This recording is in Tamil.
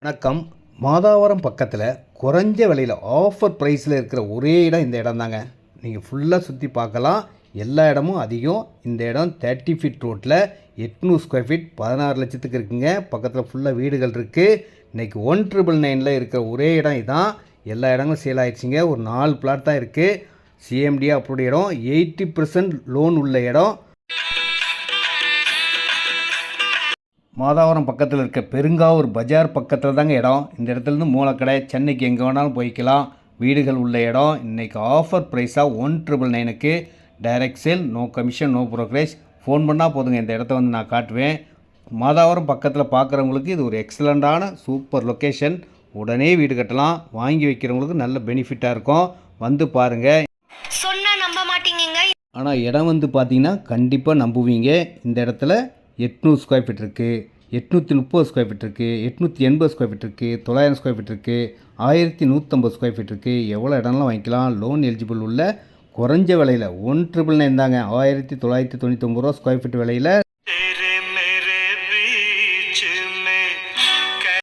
வணக்கம். மாதாவரம் பக்கத்தில் குறைஞ்ச விலையில் ஆஃபர் ப்ரைஸில் இருக்கிற ஒரே இடம் இந்த இடம் தாங்க. நீங்கள் ஃபுல்லாக சுற்றி பார்க்கலாம். எல்லா இடமும் அதிகம். இந்த இடம் 30 ஃபீட் ரோட்டில் 800 ஸ்கொயர் ஃபீட் 16 லட்சத்துக்கு இருக்குங்க. பக்கத்தில் ஃபுல்லாக வீடுகள் இருக்குது. இன்றைக்கி 1999 இருக்கிற ஒரே இடம் இதான். எல்லா இடங்களும் சேல் ஆகிடுச்சிங்க. ஒரு 4 பிளாட் தான் இருக்குது. சிஎம்டி அப்படி இடம் 80% லோன் உள்ள இடம். மாதாவரம் பக்கத்தில் இருக்க பெருங்காவூர் பஜார் பக்கத்தில் தாங்க இடம். இந்த இடத்துலேருந்து மூலக்கடை, சென்னைக்கு எங்கே வேணாலும் போய்க்கலாம். வீடுகள் உள்ள இடம். இன்றைக்கி ஆஃபர் ப்ரைஸாக 1999க்கு direct sale, no commission, no brokerage. Phone பண்ணால் போதுங்க, இந்த இடத்த வந்து நான் காட்டுவேன். மாதாவரம் பக்கத்தில் பார்க்குறவங்களுக்கு இது ஒரு எக்ஸலண்ட்டான சூப்பர் லொக்கேஷன். உடனே வீடு கட்டலாம். வாங்கி வைக்கிறவங்களுக்கு நல்ல பெனிஃபிட்டாக இருக்கும். வந்து பாருங்கள். சொன்னால் நம்ப மாட்டீங்க. ஆனால் இடம் வந்து பார்த்தீங்கன்னா கண்டிப்பாக நம்புவீங்க. இந்த இடத்துல 800 ஸ்கொயர் ஃபீட் இருக்குது, 830 ஸ்கொயர் ஃபீட் இருக்குது, 880 ஸ்கொயர் ஃபீட் இருக்குது, 900 ஸ்கொயர் ஃபீட் இருக்குது, 1150 ஸ்கொயர் ஃபீட் இருக்குது. எவ்வளோ இடம்லாம் வாங்கிக்கலாம். லோன் எலிஜிபிள் உள்ள குறைஞ்ச விலையில் 1999 தாங்க. 1999 ரூபா ஸ்கொயர் ஃபீட் விலையில்